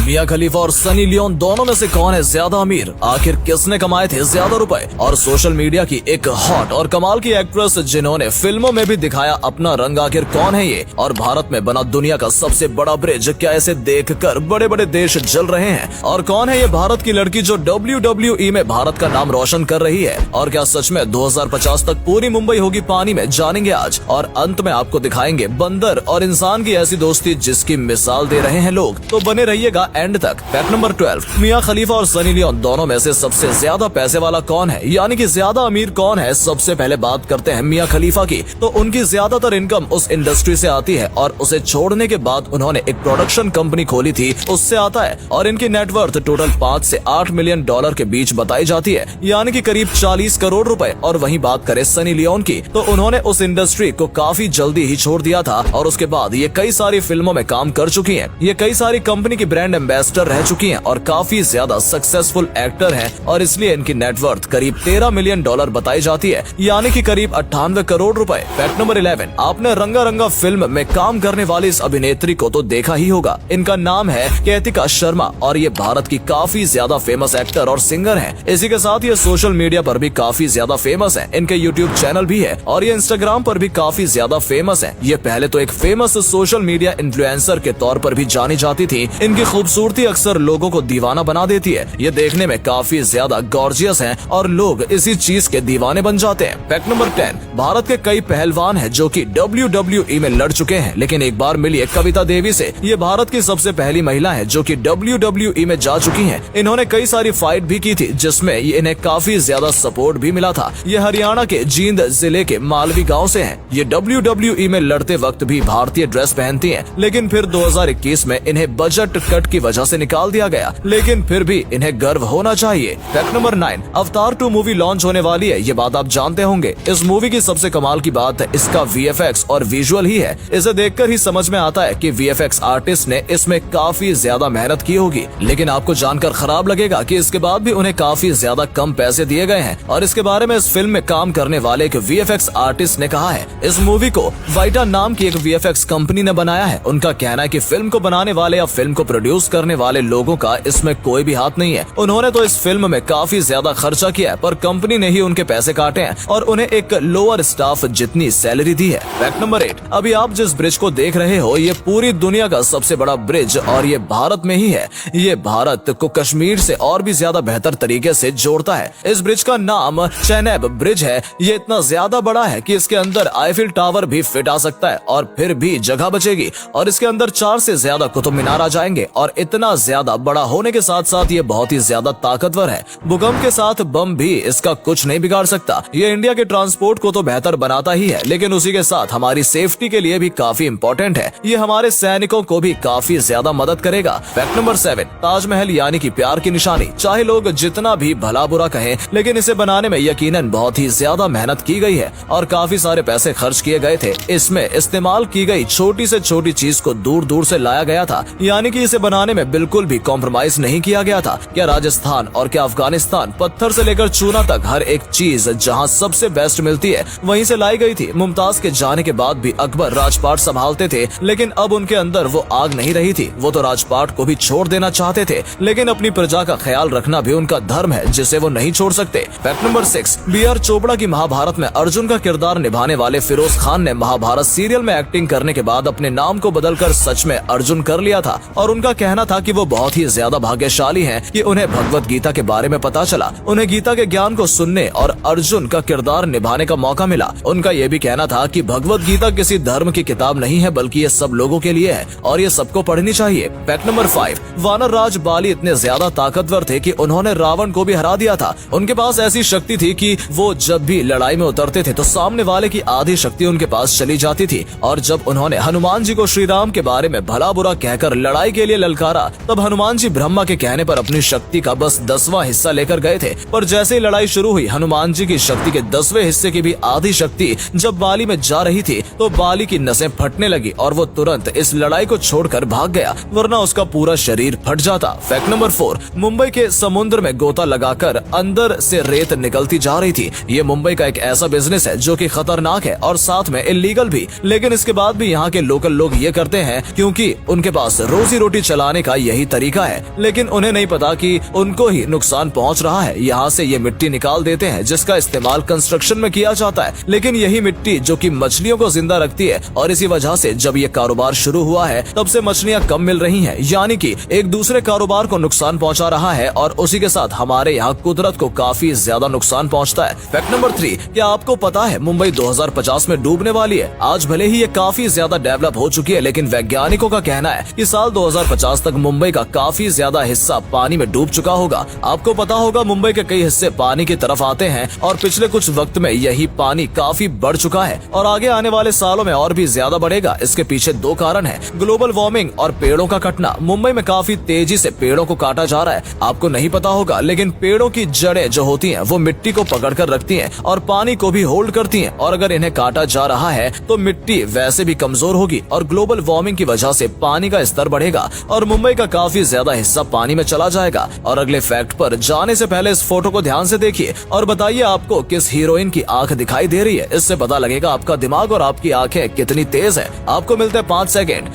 मिया खलीफा और Sunny Leone दोनों में से कौन है ज्यादा अमीर? आखिर किसने कमाए थे ज्यादा रुपए? और सोशल मीडिया की एक हॉट और कमाल की एक्ट्रेस जिन्होंने फिल्मों में भी दिखाया अपना रंग, आखिर कौन है ये? और भारत में बना दुनिया का सबसे बड़ा ब्रिज, क्या इसे देखकर बड़े बड़े देश जल रहे हैं? और कौन है ये भारत की लड़की जो WWE में भारत का नाम रोशन कर रही है? और क्या सच में 2050 तक पूरी मुंबई होगी पानी में? जानेंगे आज। और अंत में आपको दिखाएंगे बंदर और इंसान की ऐसी दोस्ती जिसकी मिसाल दे रहे हैं लोग, तो बने रहिएगा एंड तक। फैक्ट नंबर 12, मिया खलीफा और सनी लियोन दोनों में से सबसे ज्यादा पैसे वाला कौन है, यानी कि ज्यादा अमीर कौन है? सबसे पहले बात करते हैं मिया खलीफा की। तो उनकी ज्यादातर इनकम उस इंडस्ट्री से आती है और उसे छोड़ने के बाद उन्होंने एक प्रोडक्शन कंपनी खोली थी, उससे आता है। और इनकी नेटवर्थ टोटल 5 से 8 मिलियन डॉलर के बीच बताई जाती है, यानी कि करीब 40 करोड़ रुपए। और वहीं बात करें सनी लियोन की, तो उन्होंने उस इंडस्ट्री को काफी जल्दी ही छोड़ दिया था और उसके बाद ये कई सारी फिल्मों में काम कर चुकी हैं। ये कई सारी कंपनी की ब्रांड एम्बेसडर रह चुकी हैं और काफी ज्यादा सक्सेसफुल एक्टर हैं और इसलिए इनकी नेटवर्थ करीब 13 मिलियन डॉलर बताई जाती है, यानी कि करीब 98 करोड़ रुपए। फैक्ट नंबर 11, आपने रंगा रंगा फिल्म में काम करने वाली इस अभिनेत्री को तो देखा ही होगा। इनका नाम है कैतिका शर्मा और ये भारत की काफी ज्यादा फेमस एक्टर और सिंगर हैं। इसी के साथ ये सोशल मीडिया पर भी काफी ज्यादा फेमस हैं। इनके यूट्यूब चैनल भी है और ये इंस्टाग्राम पर भी काफी ज्यादा फेमस हैं। ये पहले तो एक फेमस सोशल मीडिया इन्फ्लुएंसर के तौर पर भी जानी जाती थी। इनकी खूबसूरती अक्सर लोगों को दीवाना बना देती है। ये देखने में काफी ज्यादा गॉर्जियस हैं और लोग इसी चीज के दीवाने बन जाते हैं। फैक्ट नंबर 10, भारत के कई पहलवान हैं जो कि WWE में लड़ चुके हैं, लेकिन एक बार मिलिए कविता देवी से। ये भारत की सबसे पहली महिला है जो कि WWE में जा चुकी हैं। इन्होंने कई सारी फाइट भी की थी जिसमें इन्हें काफी ज्यादा सपोर्ट भी मिला था। ये हरियाणा के जींद जिले के मालवी गाँव से है। ये WWE में लड़ते वक्त भी भारतीय ड्रेस पहनती है, लेकिन फिर 2021 में इन्हें बजट कट की वजह से निकाल दिया गया, लेकिन फिर भी इन्हें गर्व होना चाहिए। फैक्ट नंबर 9, अवतार 2 मूवी लॉन्च होने वाली है, ये बात आप जानते होंगे। इस मूवी की सबसे कमाल की बात है इसका VFX और विजुअल ही है। इसे देखकर ही समझ में आता है कि VFX आर्टिस्ट ने इसमें काफी ज्यादा मेहनत की होगी, लेकिन आपको जानकर खराब लगेगा कि इसके बाद भी उन्हें काफी ज्यादा कम पैसे दिए गए हैं। और इसके बारे में इस फिल्म में काम करने वाले एक VFX आर्टिस्ट ने कहा है, इस मूवी को वाइटा नाम की एक VFX कंपनी ने बनाया है। उनका कहना है कि फिल्म को बनाने वाले या फिल्म को प्रोड्यूस करने वाले लोगों का इसमें कोई भी हाथ नहीं है। उन्होंने तो इस फिल्म में काफी ज्यादा खर्चा किया है, पर कंपनी ने ही उनके पैसे काटे हैं और उन्हें एक लोअर स्टाफ जितनी सैलरी दी है। फैक्ट नंबर 8, अभी आप जिस ब्रिज को देख रहे हो ये पूरी दुनिया का सबसे बड़ा ब्रिज और ये भारत में ही है। ये भारत को कश्मीर से और भी ज्यादा बेहतर तरीके से जोड़ता है। इस ब्रिज का नाम चेनैब ब्रिज है। ये इतना ज्यादा बड़ा है कि इसके अंदर आईफिल टावर भी फिट आ सकता है और फिर भी जगह बचेगी। और इसके अंदर 4 से ज्यादा कुतुब मीनार आ जाएंगे और इतना ज्यादा बड़ा होने के साथ साथ ये बहुत ही ज्यादा ताकतवर है। भूकंप के साथ बम भी इसका कुछ नहीं बिगाड़ सकता। ये इंडिया के ट्रांसपोर्ट को तो बेहतर बनाता ही है, लेकिन उसी के साथ हमारी सेफ्टी के लिए भी काफी इम्पोर्टेंट है। ये हमारे सैनिकों को भी काफी ज्यादा मदद करेगा। फैक्ट नंबर 7, ताजमहल यानी कि प्यार की निशानी। चाहे लोग जितना भी भला बुरा कहें, लेकिन इसे बनाने में यकीनन बहुत ही ज्यादा मेहनत की गई है और काफी सारे पैसे खर्च किए गए थे। इसमें इस्तेमाल की गई छोटी से छोटी चीज को दूर दूर से लाया गया था, यानी कि इसे बनाने में बिल्कुल भी कॉम्प्रोमाइज नहीं किया गया था। क्या राजस्थान और क्या अफगानिस्तान, पत्थर से लेकर चूना तक हर एक चीज जहां सबसे बेस्ट मिलती है वहीं से लाई गई थी। मुमताज के जाने के बाद भी अकबर राजपाट संभालते थे, लेकिन अब उनके अंदर वो आग नहीं रही थी। वो तो राजपाट को भी छोड़ देना चाहते थे, लेकिन अपनी प्रजा का ख्याल रखना भी उनका धर्म है जिसे वो नहीं छोड़ सकते। Fact number 6, B.R. चोपड़ा की महाभारत में अर्जुन का किरदार निभाने वाले फिरोज खान ने महाभारत सीरियल में एक्टिंग करने के बाद अपने नाम को बदलकर सच में अर्जुन कर लिया था। और उनका कहना था कि वो बहुत ही ज्यादा भाग्यशाली हैं कि उन्हें भगवत गीता के बारे में पता चला, उन्हें गीता के ज्ञान को सुनने और अर्जुन का किरदार निभाने का मौका मिला। उनका ये भी कहना था कि भगवत गीता किसी धर्म की किताब नहीं है, बल्कि ये सब लोगों के लिए है और ये सबको पढ़नी चाहिए। फैक्ट नंबर 5, वानर राज बाली इतने ज्यादा ताकतवर थे कि उन्होंने रावण को भी हरा दिया था। उनके पास ऐसी शक्ति थी कि वो जब भी लड़ाई में उतरते थे तो सामने वाले की आधी शक्ति उनके पास चली जाती थी। और जब उन्होंने हनुमान जी को श्री राम के बारे में भला बुरा कहकर लड़ाई के लिए ललकारा, तब हनुमान जी ब्रह्मा के कहने पर अपनी शक्ति का बस 10वां हिस्सा लेकर गए थे। पर जैसे ही लड़ाई शुरू हुई, हनुमान जी की शक्ति के 10वें हिस्से की भी आधी शक्ति जब बाली में जा रही थी तो बाली की नसें फटने लगी और वो तुरंत इस लड़ाई को छोड़कर भाग गया, वरना उसका पूरा शरीर फट जाता। फैक्ट नंबर 4, मुंबई के समुद्र में गोता लगाकर अंदर से रेत निकलती जा रही थी। ये मुंबई का एक ऐसा बिजनेस है जो कि खतरनाक है और साथ में इलीगल भी, लेकिन इसके बाद भी यहाँ के लोकल लोग ये करते हैं क्योंकि उनके पास रोजी रोटी चलाने बनाने का यही तरीका है, लेकिन उन्हें नहीं पता कि उनको ही नुकसान पहुंच रहा है। यहाँ से ये मिट्टी निकाल देते हैं जिसका इस्तेमाल कंस्ट्रक्शन में किया जाता है, लेकिन यही मिट्टी जो कि मछलियों को जिंदा रखती है, और इसी वजह से जब ये कारोबार शुरू हुआ है तब से मछलियाँ कम मिल रही हैं, यानी कि एक दूसरे कारोबार को नुकसान पहुंचा रहा है और उसी के साथ हमारे यहाँ कुदरत को काफी ज्यादा नुकसान पहुंचता है। फैक्ट नंबर 3, क्या आपको पता है मुंबई 2050 में डूबने वाली है। आज भले ही ये काफी ज्यादा डेवलप हो चुकी है, लेकिन वैज्ञानिकों का कहना है कि साल 2050 तक मुंबई का काफी ज्यादा हिस्सा पानी में डूब चुका होगा। आपको पता होगा मुंबई के कई हिस्से पानी की तरफ आते हैं और पिछले कुछ वक्त में यही पानी काफी बढ़ चुका है और आगे आने वाले सालों में और भी ज्यादा बढ़ेगा। इसके पीछे 2 कारण है, ग्लोबल वार्मिंग और पेड़ों का कटना। मुंबई में काफी तेजी से पेड़ों को काटा जा रहा है। आपको नहीं पता होगा, लेकिन पेड़ों की जड़ें जो होती हैं वो मिट्टी को पकड़ कर रखती हैं और पानी को भी होल्ड करती हैं, और अगर इन्हें काटा जा रहा है तो मिट्टी वैसे भी कमजोर होगी और ग्लोबल वार्मिंग की वजह से पानी का स्तर बढ़ेगा और मुंबई का काफी ज्यादा हिस्सा पानी में चला जाएगा। और अगले फैक्ट पर जाने से पहले इस फोटो को ध्यान से देखिए और बताइए आपको किस हीरोइन की आंख दिखाई दे रही है। इससे पता लगेगा आपका दिमाग और आपकी आंखें कितनी तेज है। आपको मिलते हैं 5 सेकेंड।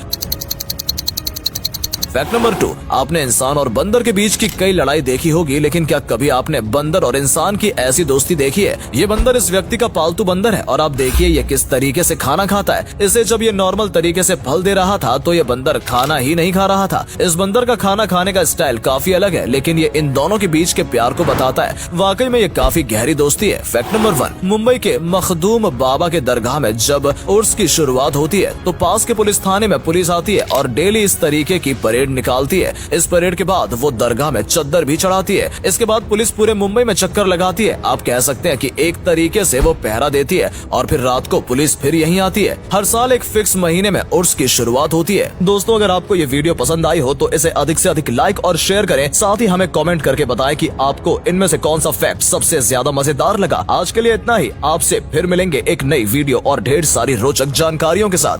फैक्ट नंबर 2, आपने इंसान और बंदर के बीच की कई लड़ाई देखी होगी, लेकिन क्या कभी आपने बंदर और इंसान की ऐसी दोस्ती देखी है? ये बंदर इस व्यक्ति का पालतू बंदर है और आप देखिए ये किस तरीके से खाना खाता है। इसे जब ये नॉर्मल तरीके से फल दे रहा था तो ये बंदर खाना ही नहीं खा रहा था। इस बंदर का खाना खाने का स्टाइल काफी अलग है, लेकिन ये इन दोनों के बीच के प्यार को बताता है। वाकई में ये काफी गहरी दोस्ती है। फैक्ट नंबर 1, मुंबई के मखदूम बाबा के दरगाह में जब उर्स की शुरुआत होती है तो पास के पुलिस थाने में पुलिस आती है और डेली इस तरीके की परेड निकालती है। इस परेड के बाद वो दरगाह में चद्दर भी चढ़ाती है। इसके बाद पुलिस पूरे मुंबई में चक्कर लगाती है। आप कह सकते हैं कि एक तरीके से वो पहरा देती है और फिर रात को पुलिस फिर यहीं आती है। हर साल एक फिक्स महीने में उर्स की शुरुआत होती है। दोस्तों, अगर आपको ये वीडियो पसंद आई हो तो इसे अधिक से अधिक लाइक और शेयर करें। साथ ही हमें कमेंट करके बताएं कि आपको इनमें से कौन सा फैक्ट सबसे ज्यादा मजेदार लगा। आज के लिए इतना ही। आपसे फिर मिलेंगे एक नई वीडियो और ढेर सारी रोचक जानकारियों के साथ।